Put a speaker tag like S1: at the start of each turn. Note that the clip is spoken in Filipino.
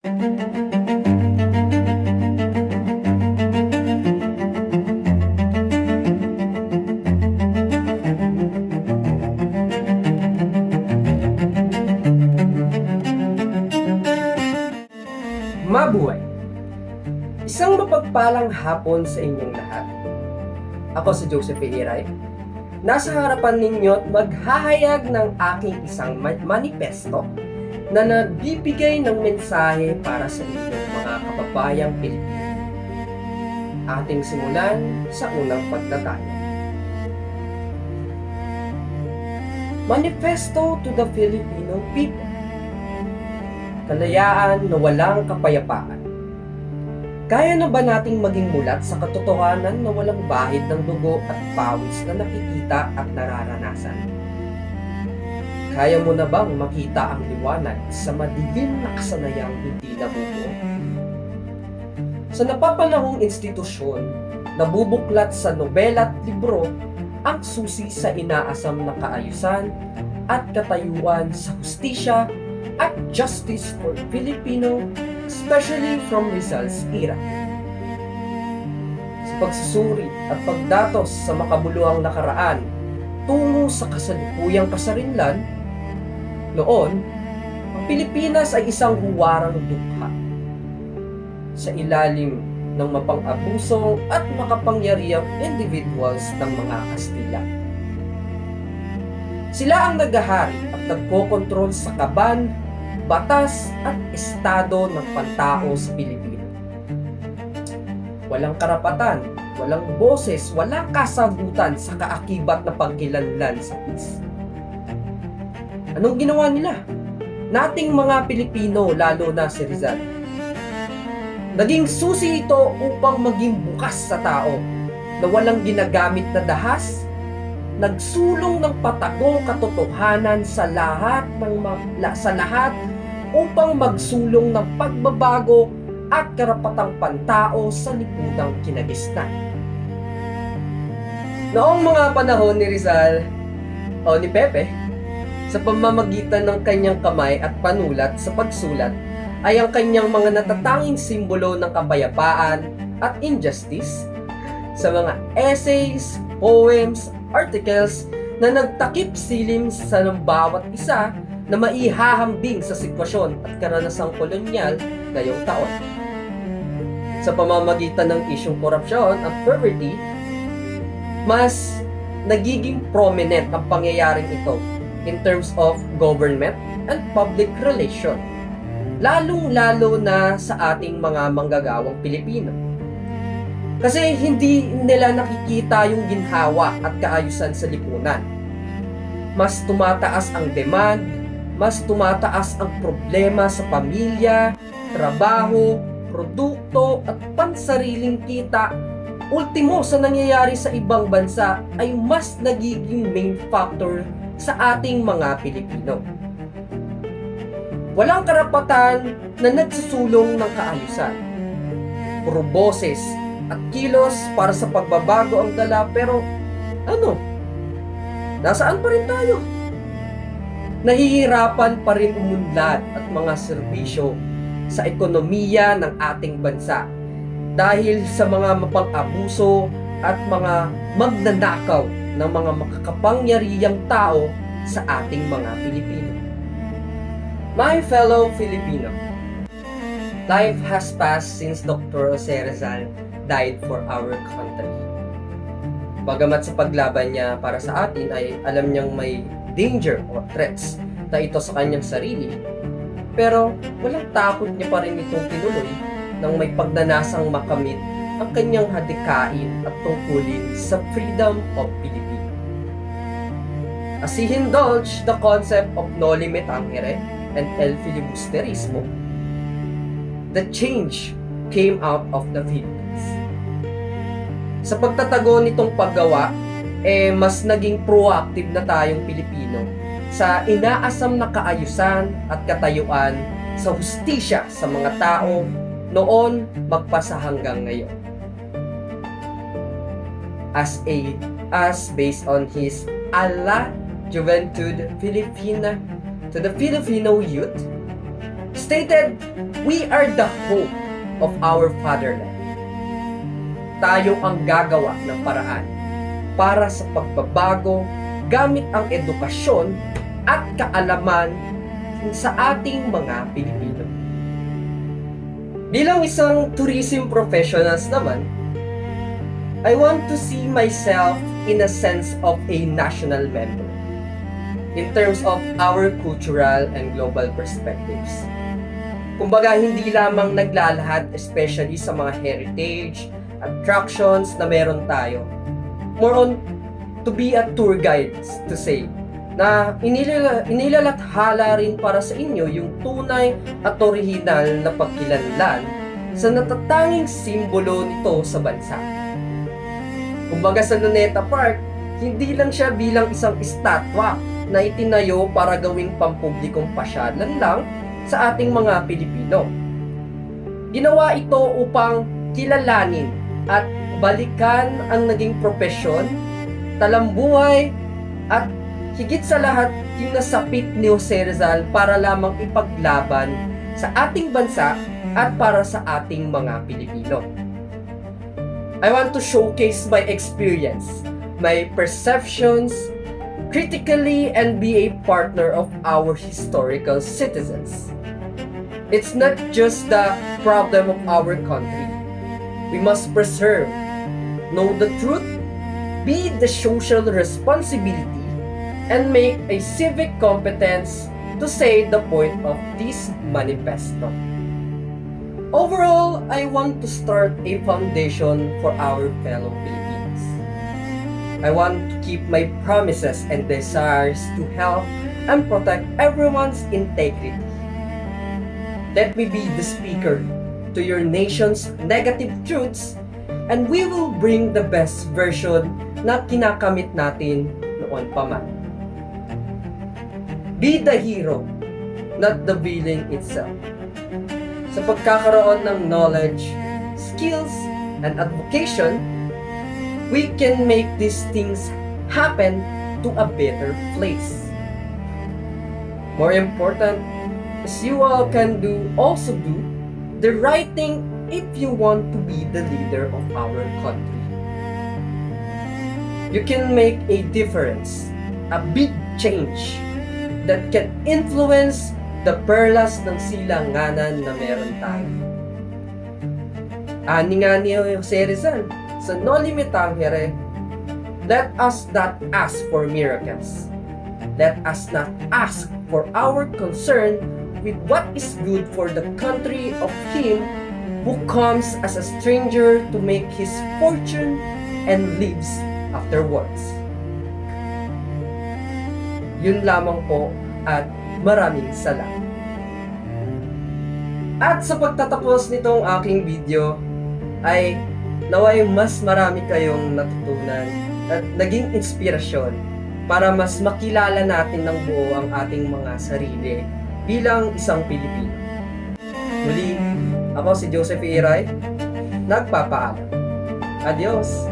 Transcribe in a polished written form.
S1: Mabuhay! Isang mapagpalang hapon sa inyong lahat. Ako si Joseph Iray. Nasa harapan ninyo at maghahayag ng aking isang manifesto na nagbibigay ng mensahe para sa inyong mga kababayang Pilipino. Ating simulan sa unang pagtataya. Manifesto to the Filipino people. Kalayaan na walang kapayapaan. Kaya na ba nating maging mulat sa katotohanan na walang bahid ng dugo at pawis na nakikita at nararanasan? Kaya mo na bang makita ang liwanag sa madilim na kasanayang hindi nabubuo? Sa napapanahong institusyon, nabubuklat sa nobela at libro ang susi sa inaasam na kaayusan at katayuan sa hustisya at justice for Filipino, especially from Rizal's era. Sa pagsusuri at pagdatos sa makabuluhang nakaraan tungo sa kasalukuyang kasarinlan, noon, ang Pilipinas ay isang huwarang dukha sa ilalim ng mapang-abusong at makapangyarihang individuals ng mga Kastila. Sila ang naghahari at nagkokontrol sa kaban, batas at estado ng pantao sa Pilipinas. Walang karapatan, walang boses, walang kasagutan sa kaakibat na pagkilanlan sa PIS. Anong ginawa nila? Nating mga Pilipino, lalo na si Rizal. Naging susi ito upang maging bukas sa tao na walang ginagamit na dahas, nagsulong ng patagong katotohanan sa lahat upang magsulong ng pagbabago at karapatang pantao sa lipunang kinagisnan. Noong mga panahon ni Rizal o ni Pepe, sa pamamagitan ng kanyang kamay at panulat sa pagsulat, ay ang kanyang mga natatanging simbolo ng kapayapaan at injustice sa mga essays, poems, articles na nagtakip silim sa ng bawat isa na maihahambing sa sitwasyon at karanasang kolonyal ngayong taon. Sa pamamagitan ng isyong korupsyon at poverty, mas nagiging prominent ang pangyayaring ito in terms of government and public relation, lalong-lalo na sa ating mga manggagawang Pilipino. Kasi hindi nila nakikita yung ginhawa at kaayusan sa lipunan. Mas tumataas ang demand, mas tumataas ang problema sa pamilya, trabaho, produkto at pansariling kita. Ultimo sa nangyayari sa ibang bansa ay mas nagiging main factor sa ating mga Pilipino. Walang karapatan na nagsusulong ng kaayusan. Puro boses at kilos para sa pagbabago ang dala, pero nasaan pa rin tayo? Nahihirapan pa rin umunlad at mga serbisyo sa ekonomiya ng ating bansa dahil sa mga mapang-abuso at mga magnanakaw ng mga makakapangyarihang tao sa ating mga Pilipino. My fellow Filipino, life has passed since Dr. Jose Rizal died for our country. Bagamat sa paglaban niya para sa atin ay alam niyang may danger o threats na ito sa kanyang sarili, pero walang takot niya pa rin itong tinuloy nang may pagnanasang makamit ang kanyang hadikain at tungkulin sa freedom of Pilipino. As he indulged the concept of noli me tangere and el filibusterismo, the change came out of the Philippines. Sa pagtatago nitong paggawa, mas naging proactive na tayong Pilipino sa inaasam na kaayusan at katayuan sa hustisya sa mga tao noon magpasa hanggang ngayon. As based on his a la Juventud Filipina to the Filipino youth, stated, we are the hope of our fatherland. Tayo ang gagawa ng paraan para sa pagbabago gamit ang edukasyon at kaalaman sa ating mga Pilipino. Bilang isang tourism professionals naman, I want to see myself in a sense of a national member in terms of our cultural and global perspectives. Kumbaga, hindi lamang naglalahad especially sa mga heritage, attractions na meron tayo. More on to be a tour guide, to say, na inilalathala rin para sa inyo yung tunay at orihinal na pagkilanlan sa natatanging simbolo nito sa bansa. Kumbaga sa Luneta Park, hindi lang siya bilang isang estatwa na itinayo para gawing pampublikong pasyalan lang sa ating mga Pilipino. Ginawa ito upang kilalanin at balikan ang naging propesyon, talambuhay, at higit sa lahat yung nasapit ni Jose Rizal para lamang ipaglaban sa ating bansa at para sa ating mga Pilipino. I want to showcase my experience, my perceptions, critically, and be a partner of our historical citizens. It's not just the problem of our country. We must preserve, know the truth, be the social responsibility, and make a civic competence to say the point of this manifesto. Overall, I want to start a foundation for our fellow Filipinos. I want to keep my promises and desires to help and protect everyone's integrity. Let me be the speaker to your nation's negative truths, and we will bring the best version na kinakamit natin noon pa man. Be the hero, not the villain itself. Sa pagkakaroon ng knowledge, skills, and advocation, we can make these things happen to a better place. More important is you all can also do the right thing if you want to be the leader of our country. You can make a difference, a big change that can influence the perlas ng silanganan na meron tayo. Ani nga ni Jose Rizal sa Noli Me Tangere, let us not ask for miracles. Let us not ask for our concern with what is good for the country of him who comes as a stranger to make his fortune and lives afterwards. Yun lamang po at maraming salamat. At sa pagtatapos nitong aking video ay naway mas marami kayong natutunan at naging inspirasyon para mas makilala natin ng buo ang ating mga sarili bilang isang Pilipino. Muli, ako si Joseph Iray, nagpapaalam. Adios!